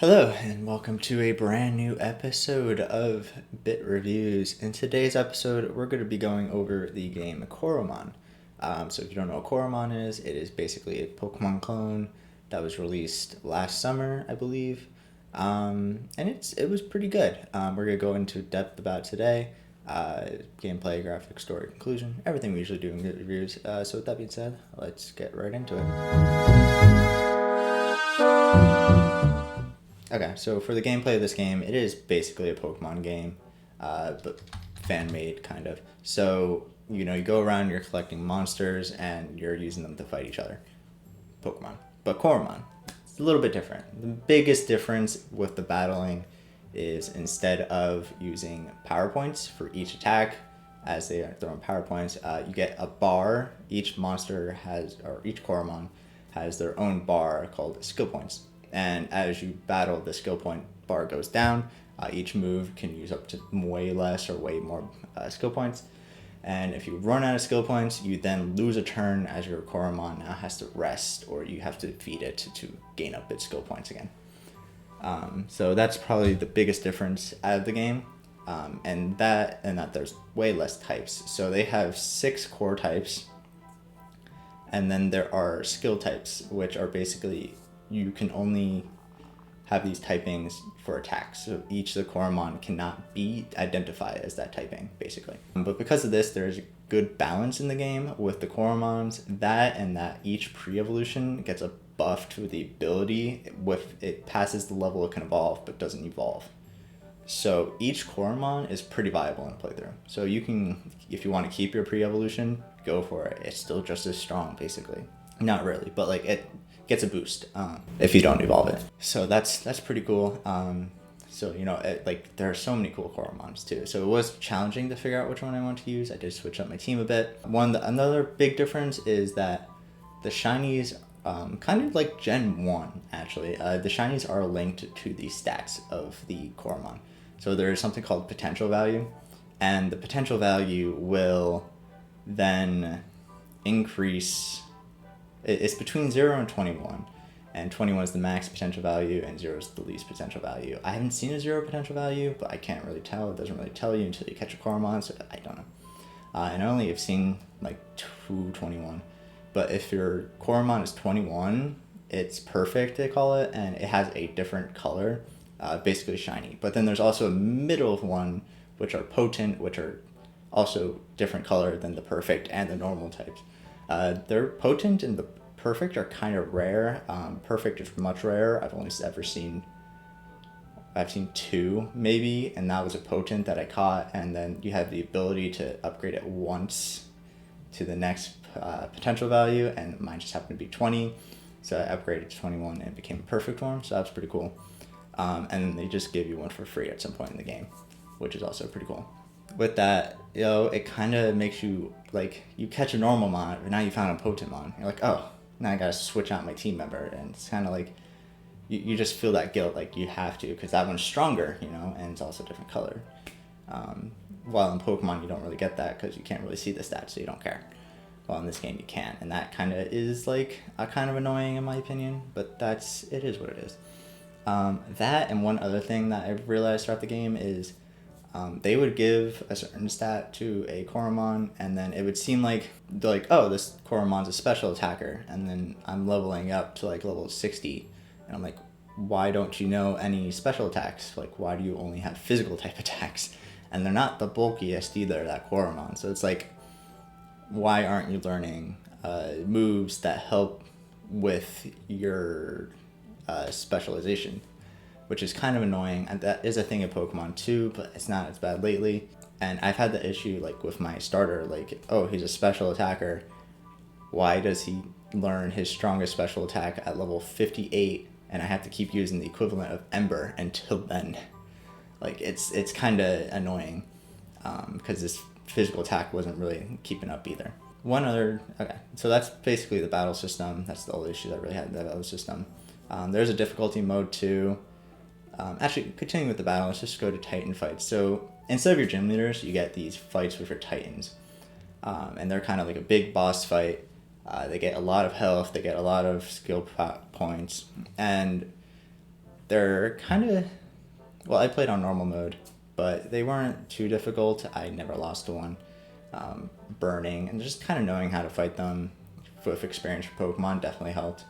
Hello, and welcome to a brand new episode of Bit Reviews. In today's episode, we're going to be going over the game Coromon. So if you don't know what Coromon is, it is basically a Pokemon clone that was released last summer, I believe. And it was pretty good. We're going to go into depth about it today. Gameplay, graphic, story, conclusion, everything we usually do in Bit Reviews. So with that being said, let's get right into it. Okay, so for the gameplay of this game, it is basically a Pokemon game, but fan-made, kind of. So, you go around, you're collecting monsters, and you're using them to fight each other. Pokemon. But Coromon, it's a little bit different. The biggest difference with the battling is instead of using power points for each attack, as they are throwing power points, you get a bar. Each monster has, or each Coromon has their own bar called skill points. And as you battle, the skill point bar goes down. Each move can use up to way less or way more skill points. And if you run out of skill points, you then lose a turn as your Coromon now has to rest, or you have to feed it to gain up its skill points again. So that's probably the biggest difference out of the game. And that there's way less types. So they have 6 core types. And then there are skill types, which are basically you can only have these typings for attacks. So each of the Coromon cannot be identified as that typing, basically. But because of this, there's a good balance in the game with the Coromons, that each pre-evolution gets a buff to the ability with it passes the level it can evolve, but doesn't evolve. So each Coromon is pretty viable in a playthrough. So you can, if you want to keep your pre-evolution, go for it. It's still just as strong, basically. Not really, but it gets a boost if you don't evolve it. So that's pretty cool. So there are so many cool Coromons too. So it was challenging to figure out which one I want to use. I did switch up my team a bit. Another big difference is that the shinies, kind of like Gen 1 actually, the shinies are linked to the stats of the Coromon. So there is something called potential value, and the potential value will then increase. It's between 0 and 21, and 21 is the max potential value, and 0 is the least potential value. I haven't seen a 0 potential value, but I can't really tell. It doesn't really tell you until you catch a Coromon, so I don't know. And I only have seen 221. But if your Coromon is 21, it's perfect, they call it, and it has a different color, basically shiny. But then there's also a middle one, which are potent, which are also different color than the perfect and the normal types. They're potent and the perfect are kind of rare. Perfect is much rarer. I've seen 2 maybe, and that was a potent that I caught, and then you have the ability to upgrade it once to the next potential value, and mine just happened to be 20, so I upgraded to 21 and it became a perfect form, so that's pretty cool. And then they just give you one for free at some point in the game, which is also pretty cool. With that, it kind of makes you, you catch a normal mon, but now you found a potent mon. You're like, oh, now I gotta switch out my team member, and it's kind of you just feel that guilt, you have to, because that one's stronger, and it's also a different color. While in Pokemon, you don't really get that, because you can't really see the stats, so you don't care. While in this game, you can, and that kind of is, kind of annoying, in my opinion, but it is what it is. That, and one other thing that I've realized throughout the game is, they would give a certain stat to a Coromon, and then it would seem oh, this Coromon's a special attacker, and then I'm leveling up to level 60, and I'm like, why don't you know any special attacks? Why do you only have physical type attacks? And they're not the bulkiest either, that Coromon, so it's why aren't you learning moves that help with your specialization? Which is kind of annoying, and that is a thing in Pokemon too, but it's not as bad lately. And I've had the issue with my starter, oh, he's a special attacker. Why does he learn his strongest special attack at level 58, and I have to keep using the equivalent of Ember until then? It's kind of annoying, because this physical attack wasn't really keeping up either. So that's basically the battle system. That's the only issue that I really had in the battle system. There's a difficulty mode too. Actually, continuing with the battle, let's just go to Titan fights. So instead of your gym leaders, you get these fights with your Titans. And they're kind of like a big boss fight. They get a lot of health, they get a lot of skill points. And They're kind of, well, I played on normal mode, but they weren't too difficult. I never lost to one. Burning and just kind of knowing how to fight them with experience for Pokemon definitely helped.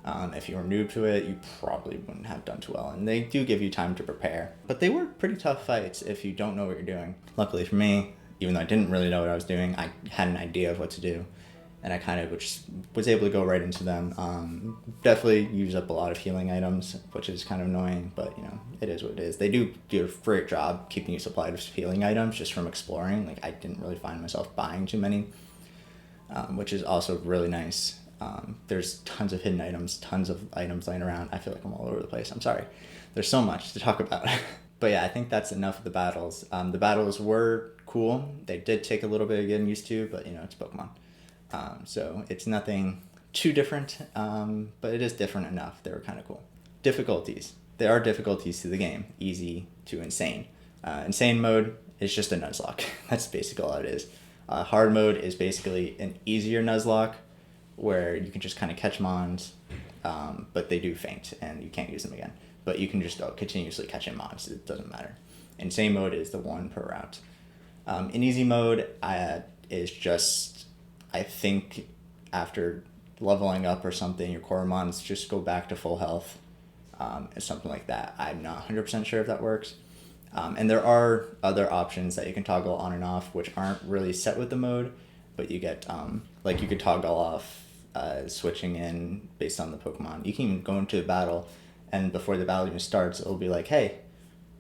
If you were new to it, you probably wouldn't have done too well. And they do give you time to prepare. But they were pretty tough fights if you don't know what you're doing. Luckily for me, even though I didn't really know what I was doing, I had an idea of what to do. And I kind of was able to go right into them. Definitely use up a lot of healing items, which is kind of annoying, but you know, it is what it is. They do a great job keeping you supplied with healing items just from exploring. Like, I didn't really find myself buying too many, which is also really nice. There's tons of hidden items, tons of items laying around. I feel like I'm all over the place. I'm sorry. There's so much to talk about. But yeah, I think that's enough of the battles. The battles were cool. They did take a little bit of getting used to, but you know, it's Pokemon. So it's nothing too different, but it is different enough. They were kind of cool. Difficulties. There are difficulties to the game. Easy to insane. Insane mode is just a Nuzlocke. That's basically all it is. Hard mode is basically an easier Nuzlocke where you can just kind of catch mons, but they do faint and you can't use them again. But you can just go continuously catching mons. It doesn't matter. Insane mode is the one per route. In easy mode is just... I think after leveling up or something, your Coromons just go back to full health, something like that. I'm not 100% sure if that works. And there are other options that you can toggle on and off, which aren't really set with the mode, but you get, like you could toggle off switching in based on the Pokemon. You can even go into a battle, and before the battle even starts, it'll be like, hey,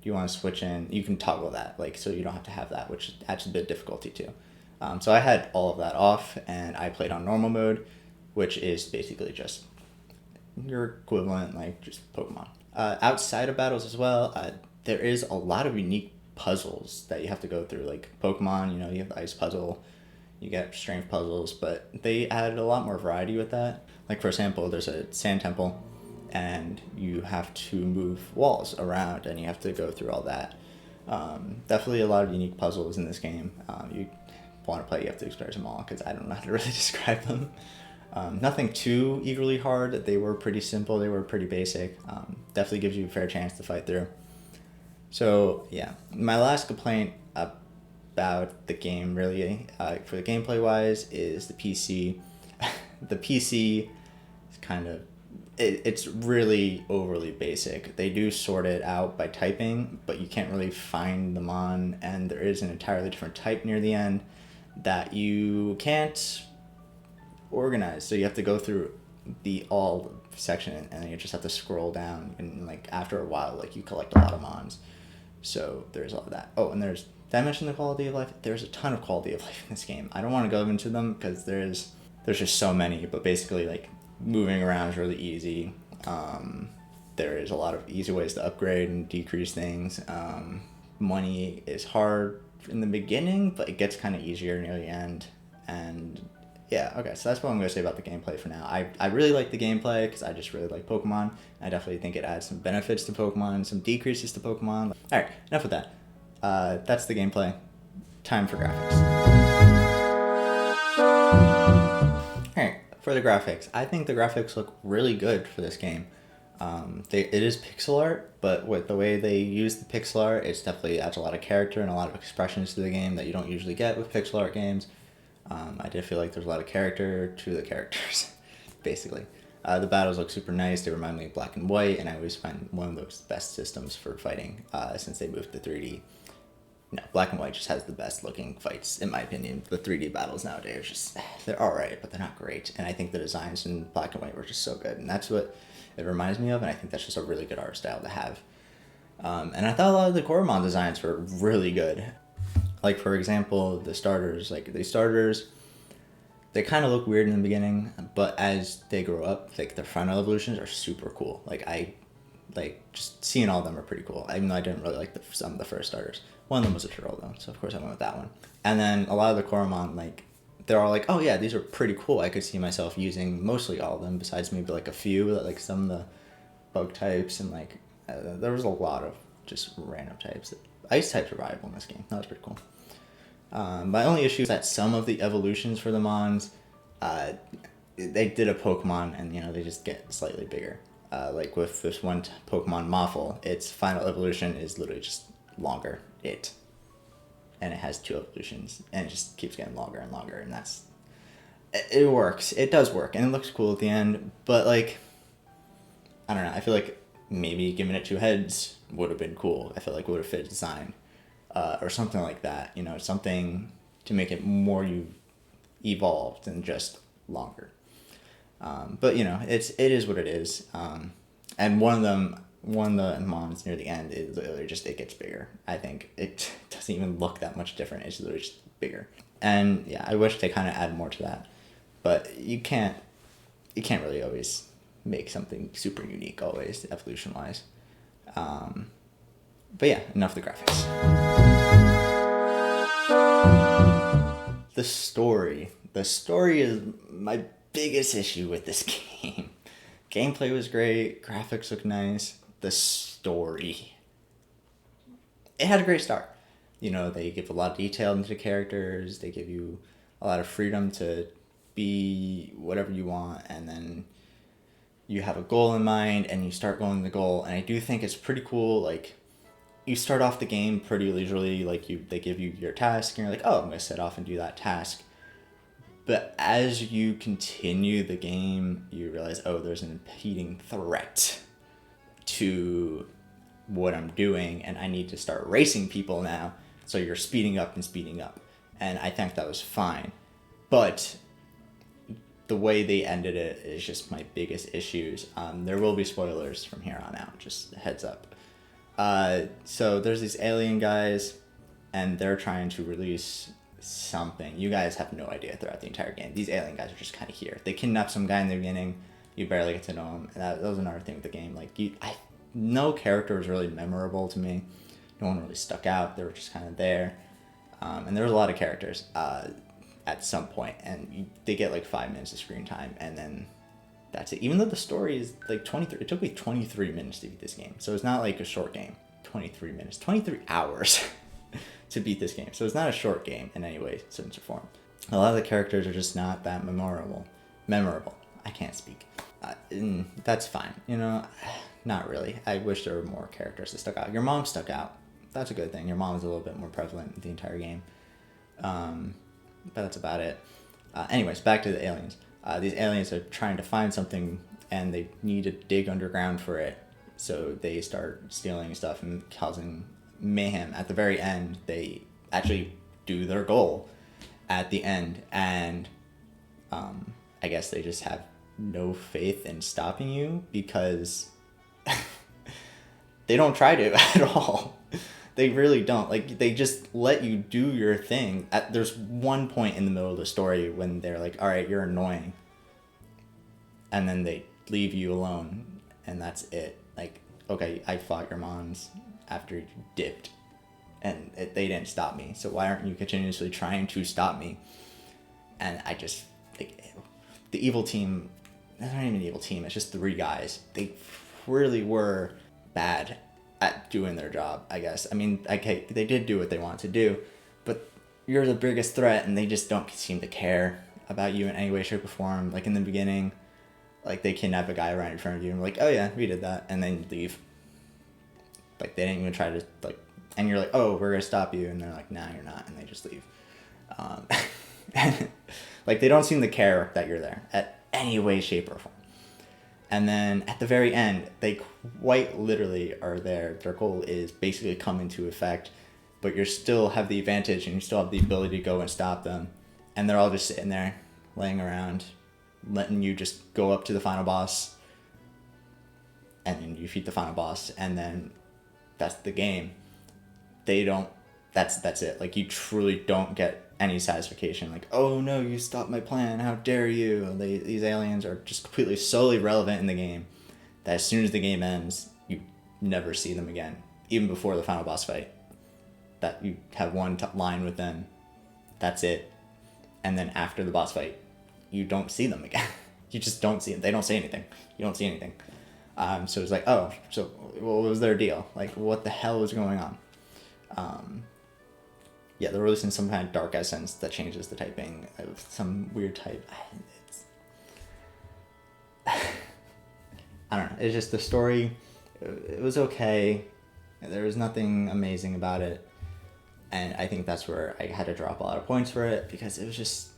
do you want to switch in? You can toggle that, like, so you don't have to have that, which adds a bit of difficulty too. So I had all of that off, and I played on normal mode, which is basically just your equivalent, like, just Pokemon. Outside of battles as well, there is a lot of unique puzzles that you have to go through. Like Pokemon, you know, you have the ice puzzle, you get strength puzzles, but they added a lot more variety with that. Like, for example, there's a sand temple, and you have to move walls around, and you have to go through all that. Definitely a lot of unique puzzles in this game. You want to play, you have to experience them all, because I don't know how to really describe them. Nothing too eagerly hard. They were pretty simple. They were pretty basic. Definitely gives you a fair chance to fight through. So yeah, my last complaint about the game really, for the gameplay wise, is the PC. The PC is kind of, it's really overly basic. They do sort it out by typing, but you can't really find them on, and there is an entirely different type near the end that you can't organize. So you have to go through the all section, and then you just have to scroll down, and like after a while, like, you collect a lot of mons. So there's all of that. Oh, and did I mention the quality of life? There's a ton of quality of life in this game. I don't want to go into them because there's just so many, but basically, like, moving around is really easy. There is a lot of easy ways to upgrade and decrease things. Money is hard in the beginning, but it gets kind of easier near the end. And yeah, okay, so that's what I'm going to say about the gameplay for now. I really like the gameplay because I just really like Pokemon. I definitely think it adds some benefits to Pokemon, some decreases to Pokemon. Alright, enough with that. That's the gameplay. Time for graphics. Alright, for the graphics. I think the graphics look really good for this game. It is pixel art, but with the way they use the pixel art, it definitely adds a lot of character and a lot of expressions to the game that you don't usually get with pixel art games. I did feel like there's a lot of character to the characters, basically. The battles look super nice. They remind me of Black and White, and I always find one of those best systems for fighting since they moved to 3D. No, Black and White just has the best looking fights, in my opinion. The 3D battles nowadays are just, they're alright, but they're not great. And I think the designs in Black and White were just so good, and that's what it reminds me of, and I think that's just a really good art style to have. And I thought a lot of the Coromon designs were really good. Like, for example, the starters, they kind of look weird in the beginning, but as they grow up, like, their final evolutions are super cool. Just seeing all of them are pretty cool, even though I didn't really like some of the first starters. One of them was a turtle, though, so of course I went with that one. And then a lot of the Coromon, like, they're all like, oh yeah, these are pretty cool. I could see myself using mostly all of them, besides maybe like a few, like some of the bug types, and like, there was a lot of just random types. Ice types are viable in this game. That was pretty cool. My only issue is that some of the evolutions for the Mons, they did a Pokemon, and you know, they just get slightly bigger. Like with this one Pokemon Moffle, its final evolution is literally just longer. And it has 2 evolutions, and it just keeps getting longer and longer, and it works. It does work, and it looks cool at the end, but like, I don't know, I feel like maybe giving it 2 heads would have been cool. I feel like it would have fit design, or something like that, you know, something to make it more evolved than just longer. But you know, it is what it is. And one of the mons near the end is literally just, it gets bigger. I think it doesn't even look that much different. It's literally just bigger. And yeah, I wish they kind of add more to that, but you can't really always make something super unique always evolution wise. But yeah, enough of the graphics. The story is my biggest issue with this game. Gameplay was great, graphics look nice. The story, it had a great start. You know, they give a lot of detail into the characters, they give you a lot of freedom to be whatever you want, and then you have a goal in mind and you start going to the goal. And I do think it's pretty cool. Like, you start off the game pretty leisurely, like they give you your task and you're like, oh, I'm gonna set off and do that task. But as you continue the game, you realize, oh, there's an impeding threat to what I'm doing, and I need to start racing people now. So you're speeding up and speeding up. And I think that was fine. But the way they ended it is just my biggest issues. There will be spoilers from here on out, just a heads up. So there's these alien guys, and they're trying to release something. You guys have no idea throughout the entire game. These alien guys are just kind of here. They kidnap some guy in the beginning. You barely get to know him. And that was another thing with the game. Like, no character was really memorable to me. No one really stuck out. They were just kind of there. And there was a lot of characters at some point, and they get like 5 minutes of screen time, and then that's it. Even though the story is like 23, it took me 23 minutes to beat this game. So it's not like a short game. 23 minutes, 23 hours to beat this game. So it's not a short game in any way, sense or form. A lot of the characters are just not that memorable. I can't speak. That's fine. You know, not really. I wish there were more characters that stuck out. Your mom stuck out. That's a good thing. Your mom is a little bit more prevalent in the entire game. But that's about it. Anyways, back to the aliens. These aliens are trying to find something, and they need to dig underground for it. So they start stealing stuff and causing mayhem. At the very end, they actually do their goal at the end, and I guess they just have no faith in stopping you, because they don't try to at all. They really don't. Like, they just let you do your thing. There's one point in the middle of the story when they're like, all right, you're annoying, and then they leave you alone, and that's it. Like, okay, I fought your mons after you dipped, and they didn't stop me, so why aren't you continuously trying to stop me? And I just, like, the evil team, that's not even an evil team, it's just 3 guys. They really were bad at doing their job, I guess. I mean, okay, they did do what they wanted to do, but you're the biggest threat, and they just don't seem to care about you in any way, shape, or form. Like, in the beginning, like, they kidnap a guy right in front of you, and like, oh yeah, we did that, and then leave. Like, they didn't even try to, like, and you're like, oh, we're gonna stop you, and they're like, nah, you're not, and they just leave. Like, they don't seem to care that you're there at any way, shape, or form. And then at the very end, they quite literally are there. Their goal is basically come into effect, but you still have the advantage, and you still have the ability to go and stop them. And they're all just sitting there, laying around, letting you just go up to the final boss, and then you defeat the final boss, and then that's the game. That's it. Like, you truly don't get any satisfaction. Like, oh no, you stopped my plan, how dare you. These aliens are just completely solely relevant in the game, that as soon as the game ends, you never see them again, even before the final boss fight. That you have one line with them, that's it. And then after the boss fight, you don't see them again. You just don't see them. They don't say anything. You don't see anything. So it's like, oh, so what was their deal? Like, what the hell was going on? Yeah, they're releasing some kind of dark essence that changes the typing of some weird type. I don't know. It's just the story. It was okay. There was nothing amazing about it, and I think that's where I had to drop a lot of points for it because it was just.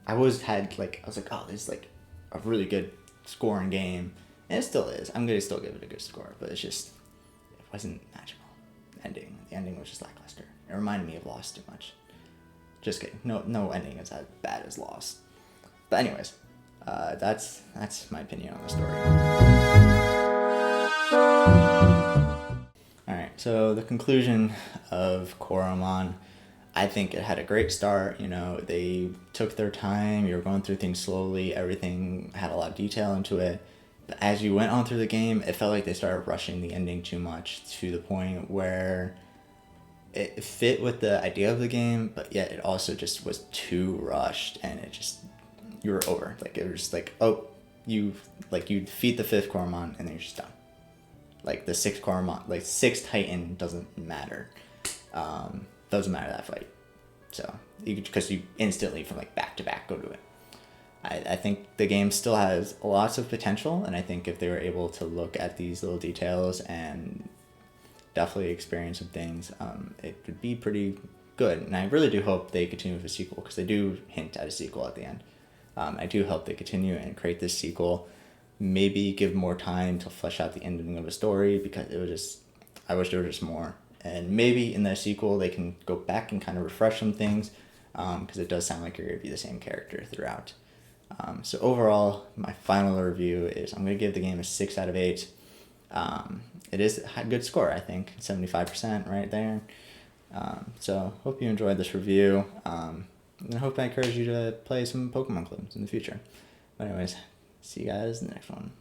I was like, oh, this is like a really good scoring game, and it still is. I'm gonna still give it a good score, but it wasn't magical. The ending was just lackluster. It reminded me of Lost too much. Just kidding. No ending is as bad as Lost. But anyways, that's my opinion on the story. All right. So the conclusion of Coromon, I think it had a great start. They took their time. You were going through things slowly. Everything had a lot of detail into it. But as you went on through the game, it felt like they started rushing the ending too much to the point where it fit with the idea of the game, but yet it also just was too rushed, and you were over. Like, it was just like, oh, you defeat the 5th Coromon, and then you're just done. Like, the 6th Coromon, 6th Titan doesn't matter. Doesn't matter that fight. So, because you instantly, from back to back, go to it. I think the game still has lots of potential, and I think if they were able to look at these little details and definitely experience some things, it would be pretty good. And I really do hope they continue with a sequel, because they do hint at a sequel at the end. I do hope they continue and create this sequel. Maybe give more time to flesh out the ending of a story, because I wish there was just more. And maybe in the sequel they can go back and kind of refresh some things, because it does sound like you're going to be the same character throughout. So overall, my final review is I'm going to give the game a 6 out of 8. It is a good score, I think, 75% right there. So hope you enjoyed this review. And I hope I encourage you to play some Pokemon games in the future. But anyways, see you guys in the next one.